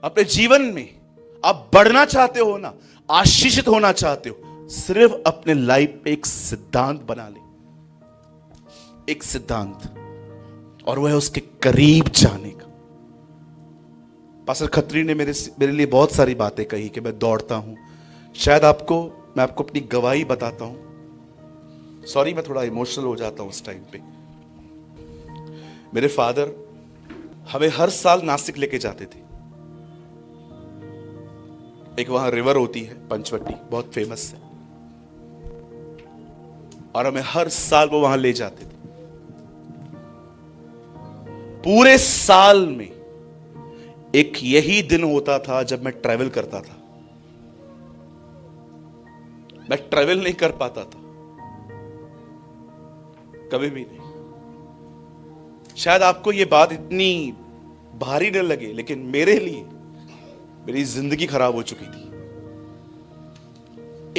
अपने जीवन में आप बढ़ना चाहते हो ना, आशीषित होना चाहते हो, सिर्फ अपने लाइफ पे एक सिद्धांत बना ले, एक सिद्धांत, और वह है उसके करीब जाने का। पास्टर खत्री ने मेरे लिए बहुत सारी बातें कही कि मैं दौड़ता हूं। शायद मैं आपको अपनी गवाही बताता हूं। सॉरी, मैं थोड़ा इमोशनल हो जाता हूं उस टाइम पे। मेरे फादर हमें हर साल नासिक लेके जाते थे। एक वहां रिवर होती है पंचवटी, बहुत फेमस है, और हमें हर साल वो वहां ले जाते थे। पूरे साल में एक यही दिन होता था जब मैं ट्रैवल करता था। मैं ट्रैवल नहीं कर पाता था, कभी भी नहीं। शायद आपको यह बात इतनी भारी न लगे, लेकिन मेरे लिए मेरी जिंदगी खराब हो चुकी थी।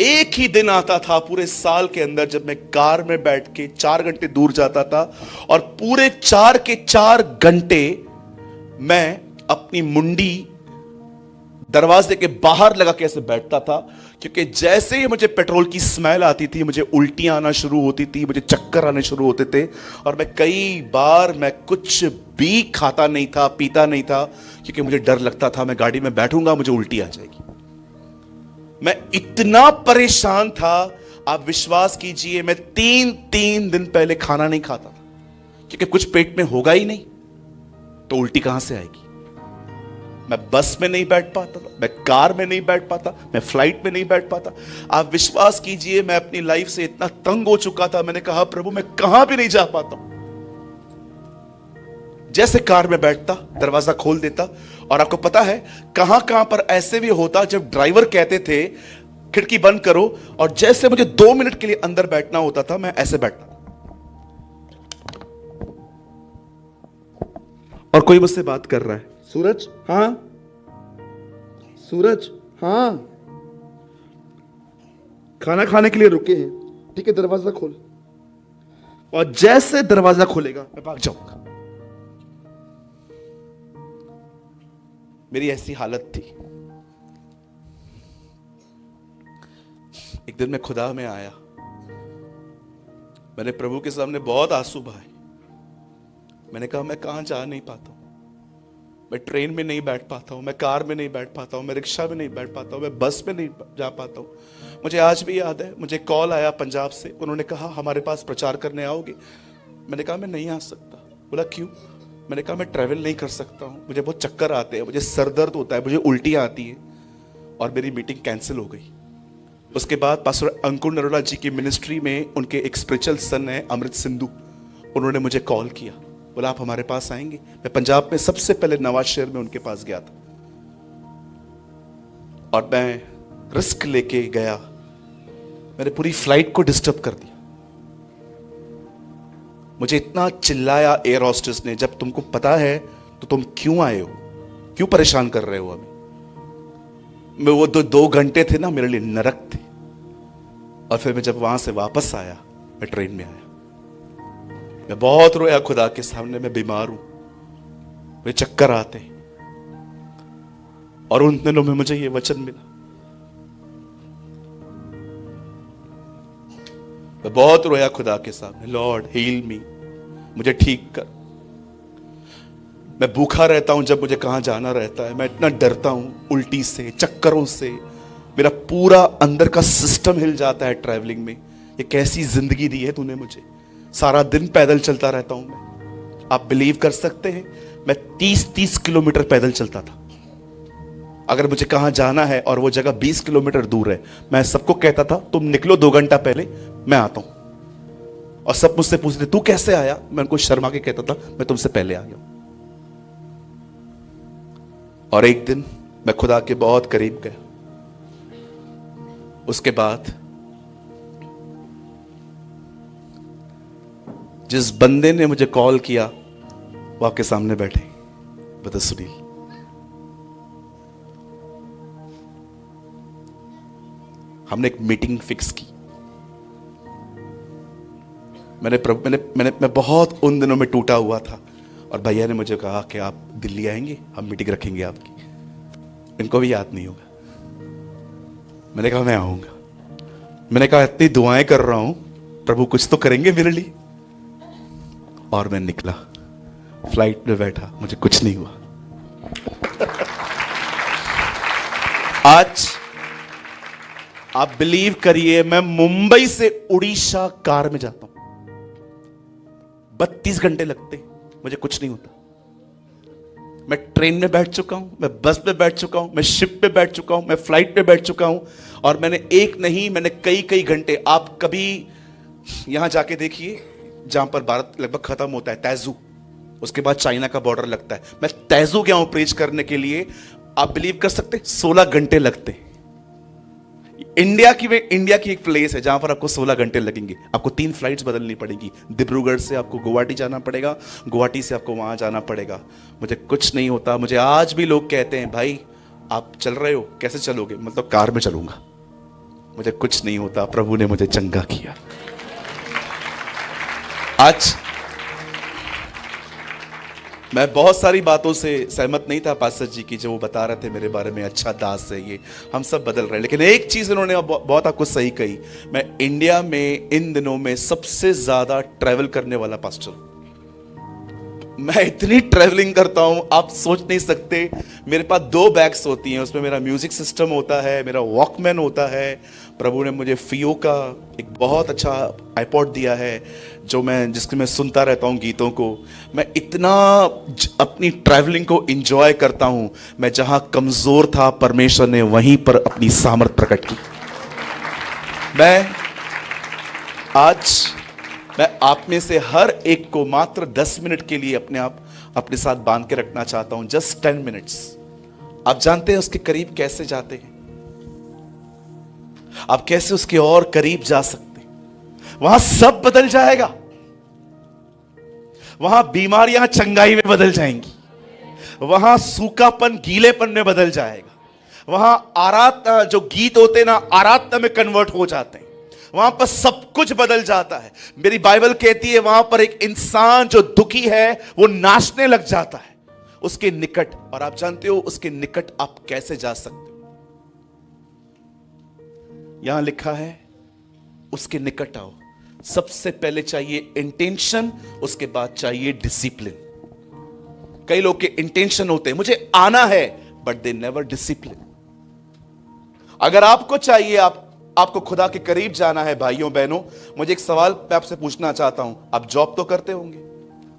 एक ही दिन आता था पूरे साल के अंदर जब मैं कार में बैठ के 4 घंटे दूर जाता था, और पूरे 4 के 4 घंटे मैं अपनी मुंडी दरवाजे के बाहर लगा के ऐसे बैठता था, क्योंकि जैसे ही मुझे पेट्रोल की स्मेल आती थी, मुझे उल्टियां आना शुरू होती थी, मुझे चक्कर आने शुरू होते थे, और मैं कई बार कुछ भी खाता नहीं था, पीता नहीं था, क्योंकि मुझे डर लगता था मैं गाड़ी में बैठूंगा मुझे उल्टी आ जाएगी। मैं इतना परेशान था, आप विश्वास कीजिए, मैं 3 दिन पहले खाना नहीं खाता था, क्योंकि कुछ पेट में होगा ही नहीं तो उल्टी कहां से आएगी। मैं बस में नहीं बैठ पाता था, मैं कार में नहीं बैठ पाता, मैं फ्लाइट में नहीं बैठ पाता। आप विश्वास कीजिए, मैं अपनी लाइफ से इतना तंग हो चुका था। मैंने कहा प्रभु मैं कहां भी नहीं जा पाता हूं। जैसे कार में बैठता, दरवाजा खोल देता, और आपको पता है कहां कहां पर ऐसे भी होता जब ड्राइवर कहते थे खिड़की बंद करो, और जैसे मुझे 2 मिनट के लिए अंदर बैठना होता था, मैं ऐसे बैठता था, और कोई मुझसे बात कर रहा है, सूरज हां, सूरज हां, खाना खाने के लिए रुके हैं, ठीक है दरवाजा खोल। और जैसे दरवाजा खोलेगा मैं भाग जाऊंगा। मेरी ऐसी हालत थी। एक दिन मैं खुदा में आया, मैंने प्रभु के सामने बहुत आंसू बहाए। मैंने कहा मैं कहां जा नहीं पाता हूं, मैं ट्रेन में नहीं बैठ पाता हूं, मैं कार में नहीं बैठ पाता हूं, मैं रिक्शा में नहीं बैठ पाता हूं, मैं बस में नहीं जा पाता हूं। मुझे आज भी याद है, मुझे कॉल आया पंजाब से, उन्होंने कहा हमारे पास प्रचार करने आओगे। मैंने कहा मैं नहीं आ सकता। बोला क्यों? मैंने कहा मैं ट्रैवल नहीं कर सकता हूं, मुझे बहुत चक्कर आते हैं, मुझे सर दर्द होता है, मुझे उल्टियां आती है, और मेरी मीटिंग कैंसिल हो गई। उसके बाद पास्टर अंकुर नरोला जी की मिनिस्ट्री में उनके एक स्पिरिचुअल सन है अमृत सिंधु, उन्होंने मुझे कॉल किया, बोला आप हमारे पास आएंगे। मैं पंजाब में सबसे पहले नवाज शहर में उनके पास गया था, और मैं रिस्क लेके गया। मैंने पूरी फ्लाइट को डिस्टर्ब कर दिया। मुझे इतना चिल्लाया एयर होस्टेस ने, जब तुमको पता है तो तुम क्यों आए हो, क्यों परेशान कर रहे हो हमें। मैं वो 2 घंटे थे ना, मेरे लिए नरक थे। और फिर मैं जब वहां से वापस आया, मैं ट्रेन में आया, मैं बहुत रोया खुदा के सामने। मैं बीमार हूं, मुझे चक्कर आते, और उन दिनों में मुझे ये वचन मिला। मैं बहुत रोया खुदा के सामने, लॉर्ड हील मी, मुझे ठीक कर। मैं भूखा रहता हूं जब मुझे कहां जाना रहता है, मैं इतना डरता हूं उल्टी से, चक्करों से, मेरा पूरा अंदर का सिस्टम हिल जाता है ट्रैवलिंग में। ये कैसी जिंदगी दी है तूने मुझे, सारा दिन पैदल चलता रहता हूं मैं। आप बिलीव कर सकते हैं, मैं 30-30 किलोमीटर पैदल चलता था। अगर मुझे कहां जाना है और वो जगह 20 किलोमीटर दूर है, मैं सबको कहता था तुम निकलो 2 घंटा पहले, मैं आता हूं। और सब मुझसे पूछते तू कैसे आया, मैं उनको शर्मा के कहता था मैं तुमसे पहले आ गया। और एक दिन मैं खुदा के बहुत करीब गया। उसके बाद जिस बंदे ने मुझे कॉल किया वो आपके सामने बैठे, बता सुनील। हमने एक मीटिंग फिक्स की। मैं बहुत उन दिनों में टूटा हुआ था, और भैया ने मुझे कहा कि आप दिल्ली आएंगे, हम मीटिंग रखेंगे आपकी। इनको भी याद नहीं होगा। मैंने कहा मैं आऊंगा। मैंने कहा इतनी दुआएं कर रहा हूं, प्रभु कुछ तो करेंगे मेरे लिए। और मैं निकला, फ्लाइट में बैठा, मुझे कुछ नहीं हुआ। आज आप बिलीव करिए, मैं मुंबई से उड़ीसा कार में जाता हूं, 32 घंटे लगते, मुझे कुछ नहीं होता। मैं ट्रेन में बैठ चुका हूं, मैं बस में बैठ चुका हूं, मैं शिप पे बैठ चुका हूं, मैं फ्लाइट पे बैठ चुका हूं, और मैंने एक नहीं, मैंने कई कई घंटे। आप कभी यहां जाके देखिए जहां पर भारत लगभग खत्म होता है, तेजू, उसके बाद चाइना का बॉर्डर लगता है। मैं तेजू गया हूं प्रीच करने के लिए, आप बिलीव कर सकते 16 घंटे लगते। इंडिया की एक प्लेस है जहां पर आपको 16 घंटे लगेंगे। आपको 3 फ्लाइट्स बदलनी पड़ेगी। डिब्रूगढ़ से आपको गुवाहाटी जाना पड़ेगा, गुवाहाटी से आपको वहां जाना पड़ेगा। मुझे कुछ नहीं होता। मुझे आज भी लोग कहते हैं, भाई आप चल रहे हो, कैसे चलोगे? मतलब कार में चलूंगा। मुझे कुछ नहीं होता, प्रभु ने मुझे चंगा किया। आज मैं बहुत सारी बातों से सहमत नहीं था पास्टर जी की, जो वो बता रहे थे मेरे बारे में, अच्छा दास है ये, हम सब बदल रहे हैं। लेकिन एक चीज उन्होंने बहुत आपको सही कही, मैं इंडिया में इन दिनों में सबसे ज्यादा ट्रैवल करने वाला पास्टर हूं। मैं इतनी ट्रैवलिंग करता हूं, आप सोच नहीं सकते। मेरे पास 2 बैग्स होती हैं, उसमें मेरा म्यूजिक सिस्टम होता है, मेरा वॉकमैन होता है। प्रभु ने मुझे फियो का एक बहुत अच्छा आईपॉड दिया है, जिसके मैं सुनता रहता हूं गीतों को। मैं इतना अपनी ट्रैवलिंग को एंजॉय करता हूं। मैं जहां कमजोर था, परमेश्वर ने वहीं पर अपनी सामर्थ प्रकट की। मैं आप में से हर एक को मात्र 10 मिनट के लिए अपने साथ बांध के रखना चाहता हूं। Just 10 minutes. आप जानते हैं उसके करीब कैसे जाते हैं? आप कैसे उसके और करीब जा सकते हैं? वहां सब बदल जाएगा। वहां बीमारियां चंगाई में बदल जाएंगी। वहां सूखापन गीलेपन में बदल जाएगा। वहां आराधना, जो गीत होते ना, आराधना में कन्वर्ट हो जाते हैं। वहां पर सब कुछ बदल जाता है। मेरी बाइबल कहती है वहां पर एक इंसान जो दुखी है वो नाचने लग जाता है उसके निकट। और आप जानते हो उसके निकट आप कैसे जा सकते हो? यहां लिखा है उसके निकट आओ। सबसे पहले चाहिए इंटेंशन, उसके बाद चाहिए डिसिप्लिन। कई लोग के इंटेंशन होते हैं मुझे आना है, बट दे नेवर डिसिप्लिन। अगर आपको चाहिए आपको खुदा के करीब जाना है, भाइयों बहनों, मुझे एक सवाल मैं आपसे पूछना चाहता हूं। आप जॉब तो करते होंगे,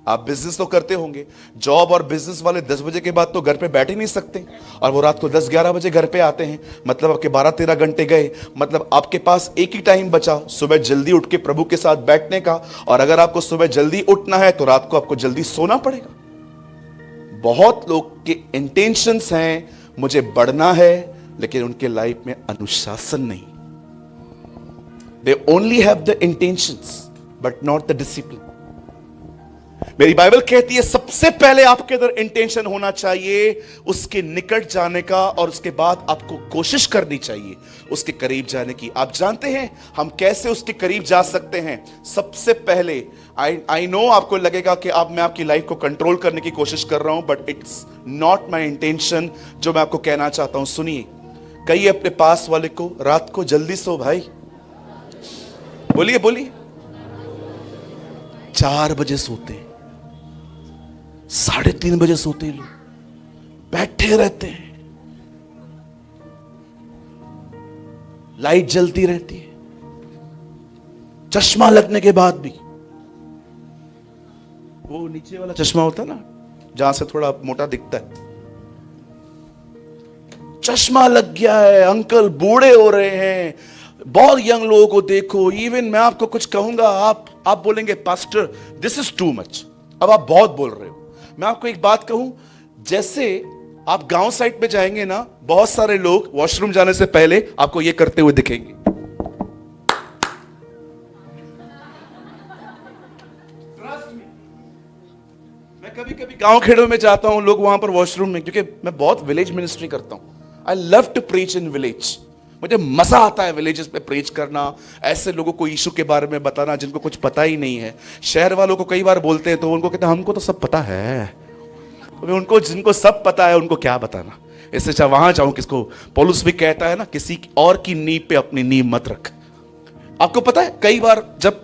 आप बिजनेस तो करते होंगे। जॉब और बिजनेस वाले 10 बजे के बाद तो घर पे बैठ ही नहीं सकते, और वो रात को 10-11 बजे घर पे आते हैं। मतलब आपके 12-13 घंटे गए। मतलब आपके पास एक ही टाइम बचा, सुबह जल्दी उठ के प्रभु के साथ बैठने का। और अगर आपको सुबह जल्दी उठना है तो रात को आपको जल्दी सोना पड़ेगा। बहुत लोग के इंटेंशंस हैं मुझे बढ़ना है, लेकिन उनके लाइफ में अनुशासन नहीं। They only have the intentions, but not the discipline. मेरी बाइबल कहती है सबसे पहले आपके अंदर इंटेंशन होना चाहिए उसके निकट जाने का, और उसके बाद आपको कोशिश करनी चाहिए उसके करीब जाने की। आप जानते हैं हम कैसे उसके करीब जा सकते हैं? सबसे पहले आई नो आपको लगेगा कि अब मैं आपकी लाइफ को कंट्रोल करने की कोशिश कर रहा हूं, but it's not my intention. जो मैं आपको कहना चाहता हूं सुनिए। कहिए अपने पास वाले को, रात को जल्दी सो भाई। बोलिए बोलिए। 4 बजे सोते हैं, 3:30 बजे सोते हैं, लोग बैठे रहते हैं, लाइट जलती रहती है, चश्मा लगने के बाद भी। वो नीचे वाला चश्मा होता है ना, जहां से थोड़ा मोटा दिखता है, चश्मा लग गया है। अंकल बूढ़े हो रहे हैं। बहुत यंग लोगों को देखो। इवन मैं आपको कुछ कहूंगा, आप बोलेंगे pastor this is too much, अब आप बहुत बोल रहे हो। मैं आपको एक बात कहूं, जैसे आप गांव साइड पे जाएंगे ना, बहुत सारे लोग वॉशरूम जाने से पहले आपको ये करते हुए दिखेंगे। मैं कभी कभी गांव खेड़ों में जाता हूं, लोग वहां पर वॉशरूम में, क्योंकि मैं बहुत विलेज मिनिस्ट्री करता हूं। I love to preach in village. मुझे मजा आता है विलेजेस पे प्रीच करना, ऐसे लोगों को यीशु के बारे में बताना जिनको कुछ पता ही नहीं है। शहर वालों को कई बार बोलते हैं तो उनको कहते हैं हमको तो सब पता है। उनको जिनको सब पता है उनको क्या बताना। इससे चाहे वहां जाऊं, किसको पौलुस भी कहता है ना, किसी और की नींव पे अपनी नींव मत रख। आपको पता है कई बार जब,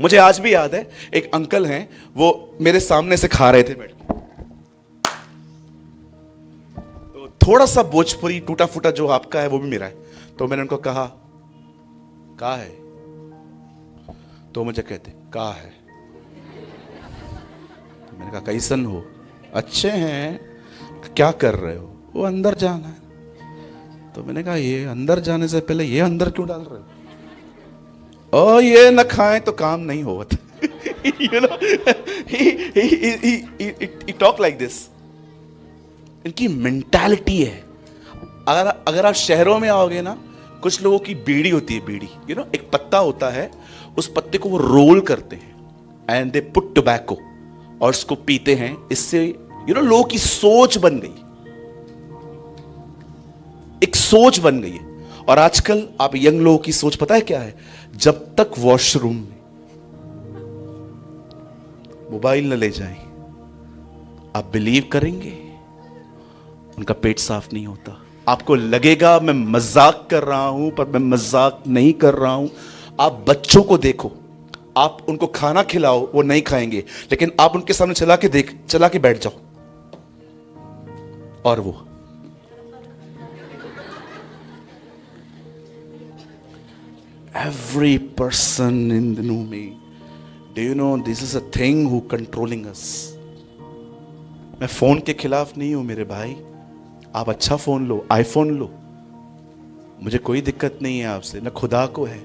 मुझे आज भी याद है, एक अंकल हैं, वो मेरे सामने से खा रहे थे बैठ के, तो थोड़ा सा भोजपुरी टूटा फूटा जो आपका है वो भी मेरा है, तो मैंने उनको कहा का है, तो मुझे कहते का है, तो मैंने कहा कैसन हो, अच्छे हैं, क्या कर रहे हो, वो अंदर जाना है, तो मैंने कहा ये अंदर जाने से पहले ये अंदर क्यों डाल रहे हो, ओ ये न खाएं तो काम नहीं होता। You know, he talk like this. इनकी मेंटालिटी है। अगर आप शहरों में आओगे ना, कुछ लोगों की बीड़ी होती है, बीड़ी, एक पत्ता होता है, उस पत्ते को वो रोल करते हैं एंड दे पुट टोबैको और उसको पीते हैं। इससे लोगों की सोच बन गई, एक सोच बन गई है। और आजकल आप यंग लोगों की सोच पता है क्या है, जब तक वॉशरूम में मोबाइल न ले जाएं, आप बिलीव करेंगे उनका पेट साफ नहीं होता। आपको लगेगा मैं मजाक कर रहा हूं, पर मैं मजाक नहीं कर रहा हूं। आप बच्चों को देखो, आप उनको खाना खिलाओ, वो नहीं खाएंगे, लेकिन आप उनके सामने चला के बैठ जाओ और वो every person in the know me, do you know this is a thing who controlling us. मैं फोन के खिलाफ नहीं हूं मेरे भाई, आप अच्छा फोन लो, आईफोन लो, मुझे कोई दिक्कत नहीं है आपसे, ना खुदा को है।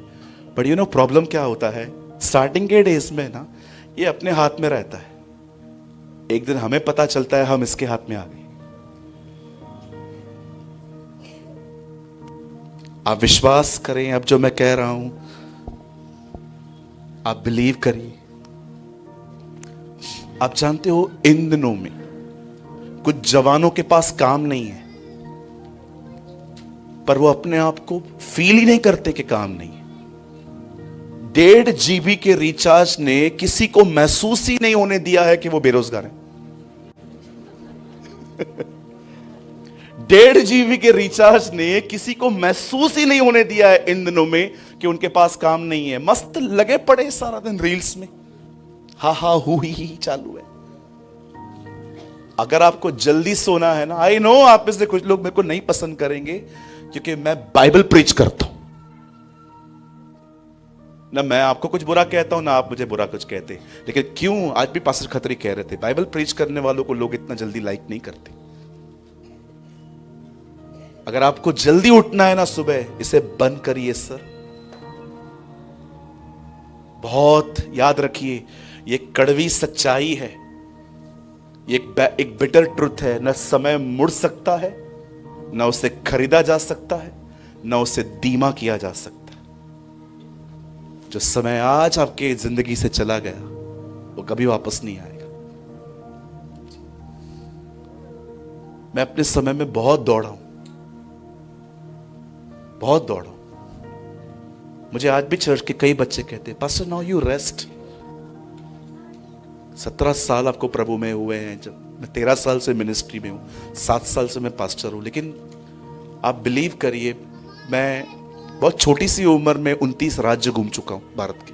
बट प्रॉब्लम क्या होता है, स्टार्टिंग के डेज में ना ये अपने हाथ में रहता है, एक दिन हमें पता चलता है हम इसके हाथ में आ गए। आप विश्वास करें अब जो मैं कह रहा हूं, आप बिलीव करिए। आप जानते हो इन दिनों में कुछ जवानों के पास काम नहीं है, पर वो अपने आप को फील ही नहीं करते कि काम नहीं है। 1.5 GB के रिचार्ज ने किसी को महसूस ही नहीं होने दिया है कि वो बेरोजगार है। 1.5 GB के रिचार्ज ने किसी को महसूस ही नहीं होने दिया है इन दिनों में कि उनके पास काम नहीं है। मस्त लगे पड़े सारा दिन रील्स में, हा हा हु ही चालू है। अगर आपको जल्दी सोना है ना, आई नो आप में से कुछ लोग मेरे को नहीं पसंद करेंगे क्योंकि मैं बाइबल प्रीच करता हूं ना, मैं आपको कुछ बुरा कहता हूं ना आप मुझे बुरा कुछ कहते, लेकिन क्यों, आज भी पास्टर खत्री कह रहे थे, बाइबल प्रीच करने वालों को लोग इतना जल्दी लाइक नहीं करते। अगर आपको जल्दी उठना है ना सुबह, इसे बंद करिए सर। बहुत याद रखिए, ये कड़वी सच्चाई है, ये एक बिटर ट्रुथ है। न समय मुड़ सकता है, न उसे खरीदा जा सकता है, न उसे धीमा किया जा सकता है। जो समय आज आपके जिंदगी से चला गया वो कभी वापस नहीं आएगा। मैं अपने समय में बहुत दौड़ा हूं, बहुत दौड़ा हूं। मुझे आज भी चर्च के कई बच्चे कहते हैं, पास्टर नाउ यू रेस्ट। 17 साल आपको प्रभु में हुए हैं, जब मैं 13 साल से मिनिस्ट्री में हूं, 7 साल से मैं पास्टर हूं, लेकिन आप बिलीव करिए, मैं बहुत छोटी सी उम्र में 29 राज्य घूम चुका हूं भारत के।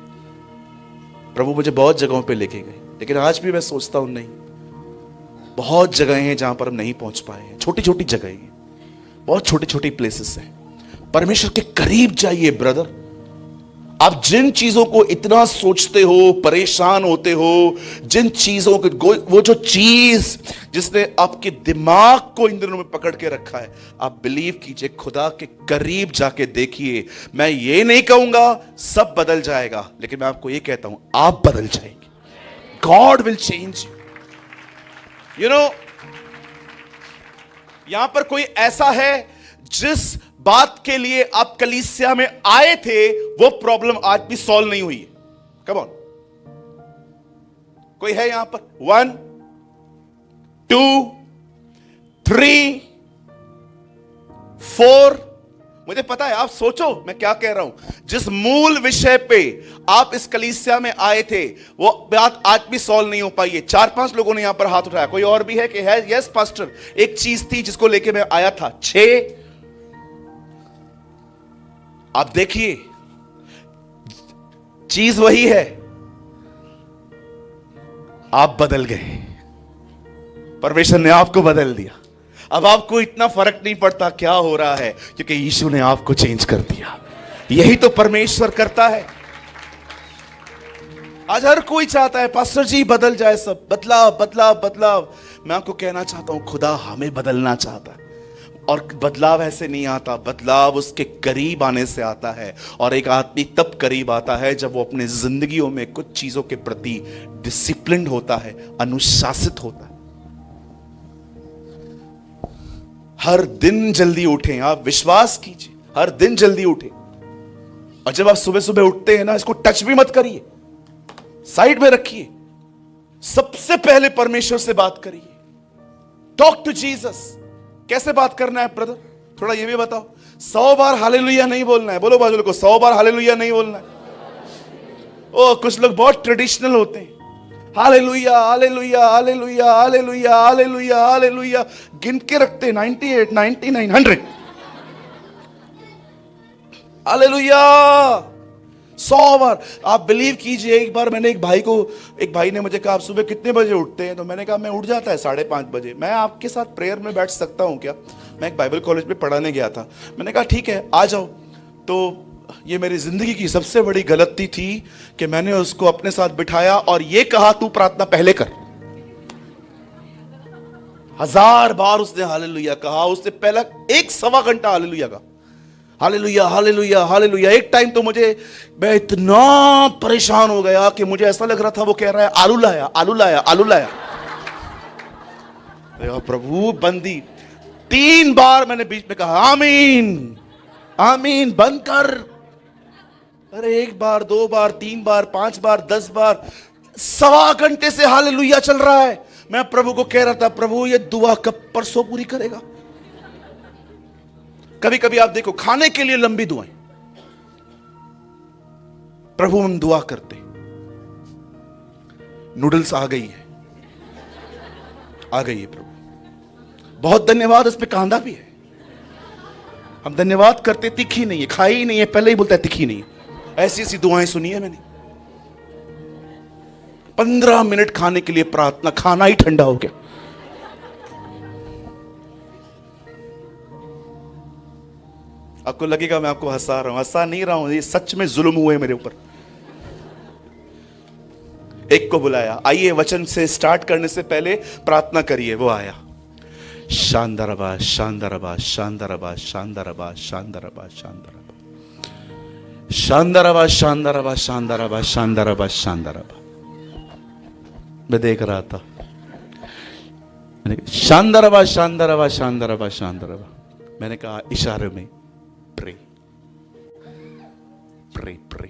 प्रभु मुझे बहुत जगहों पे लेके गए, लेकिन आज भी मैं सोचता हूं नहीं, बहुत जगहें हैं जहां पर हम नहीं पहुंच पाए हैं। छोटी छोटी जगहें हैं, बहुत छोटी छोटी प्लेसेस हैं। परमेश्वर के करीब जाइए ब्रदर। आप जिन चीजों को इतना सोचते हो, परेशान होते हो, जिन चीजों को, वो जो चीज जिसने आपके दिमाग को इन दिनों में पकड़ के रखा है, आप बिलीव कीजिए, खुदा के करीब जाके देखिए। मैं ये नहीं कहूंगा सब बदल जाएगा, लेकिन मैं आपको ये कहता हूं आप बदल जाएंगे। God will change you. यहां पर कोई ऐसा है जिस बात के लिए आप कलीसिया में आए थे, वो प्रॉब्लम आज भी सॉल्व नहीं हुई है? कम ऑन, कोई है यहां पर? 1 2 3 4 मुझे पता है, आप सोचो मैं क्या कह रहा हूं। जिस मूल विषय पे आप इस कलीसिया में आए थे, वो बात आज भी सॉल्व नहीं हो पाई है। 4-5 लोगों ने यहां पर हाथ उठाया। कोई और भी है कि है? यस पास्टर, एक चीज थी जिसको लेके मैं आया था। 6। आप देखिए, चीज वही है, आप बदल गए, परमेश्वर ने आपको बदल दिया। अब आपको इतना फर्क नहीं पड़ता क्या हो रहा है, क्योंकि यीशु ने आपको चेंज कर दिया। यही तो परमेश्वर करता है। आज हर कोई चाहता है पास्टर जी बदल जाए सब, बदलाव बदलाव बदलाव। मैं आपको कहना चाहता हूं, खुदा हमें बदलना चाहता है। और बदलाव ऐसे नहीं आता, बदलाव उसके करीब आने से आता है। और एक आदमी तब करीब आता है जब वो अपने जिंदगियों में कुछ चीजों के प्रति डिसिप्लिन्ड होता है, अनुशासित होता है। हर दिन जल्दी उठें, आप विश्वास कीजिए, हर दिन जल्दी उठें। और जब आप सुबह सुबह उठते हैं ना, इसको टच भी मत करिए, साइड में रखिए। सबसे पहले परमेश्वर से बात करिए। Talk to Jesus. कैसे बात करना है ब्रदर, थोड़ा ये भी बताओ। 100 बार हालेलुया नहीं बोलना है। बोलो बाजू को, 100 बार हालेलुया नहीं बोलना है। ओ, कुछ लोग बहुत ट्रेडिशनल होते हैं। Hallelujah hallelujah hallelujah hallelujah hallelujah hallelujah गिन के रखते, 98 99 100 हालेलुया 100 बार। आप बिलीव कीजिए, एक बार मैंने एक भाई ने मुझे कहा आप सुबह कितने बजे उठते हैं? तो मैंने कहा मैं उठ जाता है 5:30 बजे। मैं आपके साथ प्रेयर में बैठ सकता हूं क्या? मैं एक बाइबल कॉलेज में पढ़ाने गया था। मैंने कहा ठीक है आ जाओ। तो ये मेरी जिंदगी की सबसे बड़ी गलती थी कि मैंने उसको अपने साथ बिठाया और ये कहा तू प्रार्थना पहले कर। 1000 बार उसने हालेलुया कहा। उसने पहला 1-1.25 घंटा हालेलुया कहा, हालेलुया हालेलुया हालेलुया। एक टाइम तो मैं इतना परेशान हो गया कि मुझे ऐसा लग रहा था वो कह रहा है आलू लाया आलू लाया आलू लाया। प्रभु बंदी। 3 बार मैंने बीच में कहा आमीन आमीन, बंद कर। अरे 1 बार 2 बार 3 बार 5 बार 10 बार, 1.25 घंटे से हालेलुया चल रहा है। मैं प्रभु को कह रहा था प्रभु ये दुआ कब परसों पूरी करेगा? कभी कभी आप देखो खाने के लिए लंबी दुआएं, प्रभु हम दुआ करते, नूडल्स आ गई है प्रभु, बहुत धन्यवाद, इस पे कांदा भी है। हम धन्यवाद करते, तीखी नहीं है, खाई ही नहीं है, पहले ही बोलता है तीखी नहीं है। ऐसी ऐसी दुआएं सुनी है मैंने। 15 मिनट खाने के लिए प्रार्थना, खाना ही ठंडा हो गया। आपको लगेगा मैं आपको हंसा रहा हूं, हंसा नहीं रहा हूं, ये सच में जुल्म हुए मेरे ऊपर। एक को बुलाया, आइए वचन से स्टार्ट करने से पहले प्रार्थना करिए। वो आया, शानदारबा शानदारबा शानदारबा शानदारबा शानदारबा शानदारबा शानदारबा शानदारबा शानदारबा शानदारबा शानदारबा। मैं देख रहा था, मैंने कहा शानदारबा शानदारबा शानदारबा शानदारबा। मैंने कहा इशारे में प्रे प्रे प्रे,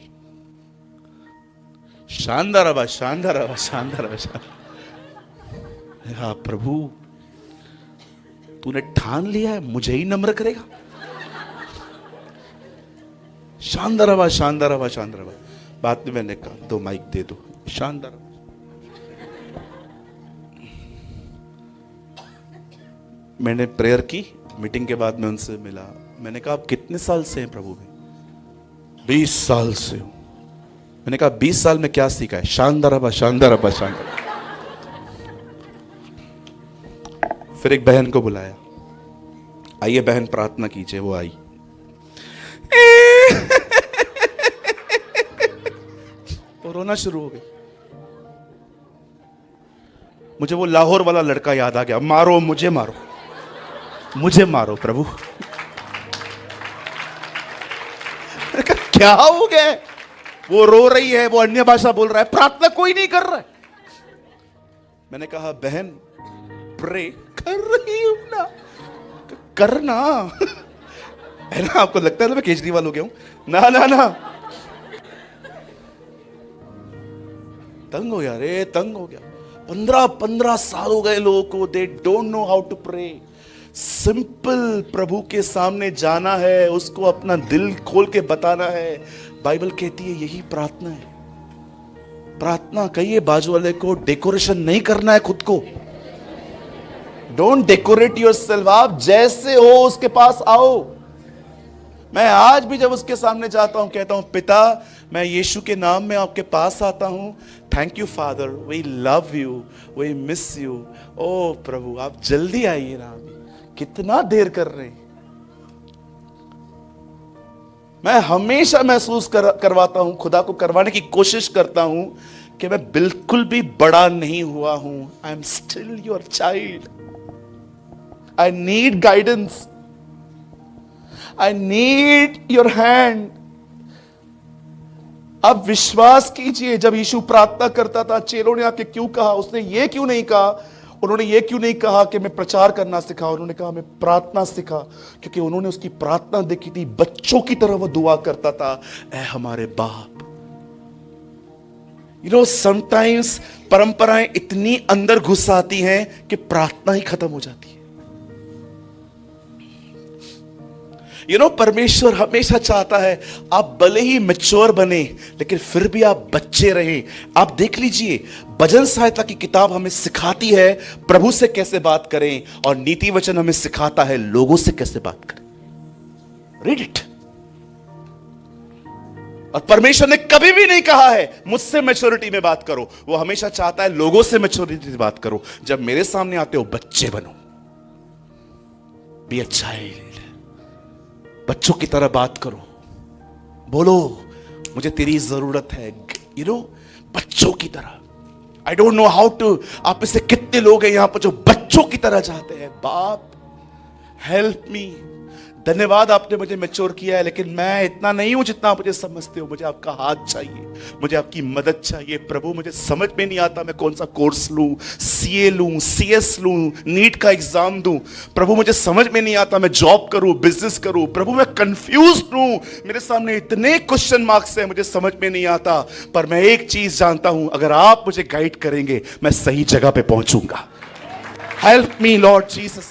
शानदारबा शानदारबा शानदारबा शानदारबा। हाँ प्रभु, तूने ठान लिया है मुझे ही नम्र करेगा। शानदारबा शानदारबा शानदारबा। बाद में मैंने कहा 2 माइक दे दो। शानदार। मैंने प्रेयर की, मीटिंग के बाद में उनसे मिला। मैंने कहा आप कितने साल से हैं प्रभु में? 20 साल से हूं। मैंने कहा 20 साल में क्या सीखा है? शानदारबा शानदारबा शानदार। फिर एक बहन को बुलाया, आइए बहन प्रार्थना कीजिए। वो आई, और रोना शुरू हो गई। मुझे वो लाहौर वाला लड़का याद आ गया, मारो मुझे मारो मुझे मारो प्रभु। क्या हो गया? वो रो रही है, वो अन्य भाषा बोल रहा है, प्रार्थना कोई नहीं कर रहा है। मैंने कहा बहन प्रे कर रही हूं ना, करना है ना। आपको लगता है ना मैं केजरीवाल हो गया हूं? ना ना ना, तंग हो गया रे, तंग हो गया। 15 साल हो गए लोगों को, they don't know how to pray. Simple प्रभु के सामने जाना है, उसको अपना दिल खोल के बताना है। बाइबल कहती है यही प्रार्थना है। प्रार्थना कहिए बाजू वाले को, डेकोरेशन नहीं करना है खुद को। Don't decorate yourself. आप जैसे हो उसके पास आओ। मैं आज भी जब उसके सामने जाता हूं कहता हूं, पिता मैं यीशु के नाम में आपके पास आता हूं। Thank you father, we love you, we miss you. ओ प्रभु आप जल्दी आइए ना, कितना देर कर रहे हैं। मैं हमेशा महसूस करवाता हूं, खुदा को करवाने की कोशिश करता हूं कि मैं बिल्कुल भी बड़ा नहीं हुआ हूं। I am still your child. I need guidance, I need your hand. अब विश्वास कीजिए, जब यीशु प्रार्थना करता था, चेलों ने आके क्यों कहा, उसने ये क्यों नहीं कहा, उन्होंने ये क्यों नहीं कहा कि मैं प्रचार करना सीखा, उन्होंने कहा मैं प्रार्थना सीखा, क्योंकि उन्होंने उसकी प्रार्थना देखी थी। बच्चों की तरह वो दुआ करता था, ऐ हमारे बाप। समटाइम्स परंपराएं इतनी अंदर घुस आती हैं कि प्रार्थना ही खत्म हो जाती है। परमेश्वर हमेशा चाहता है आप भले ही मैच्योर बने, लेकिन फिर भी आप बच्चे रहें। आप देख लीजिए, भजन सहायता की किताब हमें सिखाती है प्रभु से कैसे बात करें, और नीति वचन हमें सिखाता है लोगों से कैसे बात करें। Read it. और परमेश्वर ने कभी भी नहीं कहा है मुझसे मैच्योरिटी में बात करो। वो हमेशा चाहता है लोगों से मैच्योरिटी में बात करो। जब मेरे सामने आते हो बच्चे बनो, बी अ चाइल्ड। बच्चों की तरह बात करो, बोलो मुझे तेरी जरूरत है। बच्चों की तरह। I don't know how to, आप में से कितने लोग हैं यहां पर जो बच्चों की तरह चाहते हैं, बाप हेल्प मी। धन्यवाद आपने मुझे मैच्योर किया है, लेकिन मैं इतना नहीं हूं जितना आप मुझे समझते हो। मुझे आपका हाथ चाहिए, मुझे आपकी मदद चाहिए। प्रभु मुझे समझ में नहीं आता मैं कौन सा कोर्स लूं, सीए लूं, सीएस लूं, नीट का एग्जाम दूं। प्रभु मुझे समझ में नहीं आता मैं जॉब करूं, बिजनेस करूं। प्रभु मैं कंफ्यूज हूं, मेरे सामने इतने क्वेश्चन मार्क्स हैं, मुझे समझ में नहीं आता। पर मैं एक चीज जानता हूं, अगर आप मुझे गाइड करेंगे मैं सही जगह पे पहुंचूंगा। Help me lord Jesus.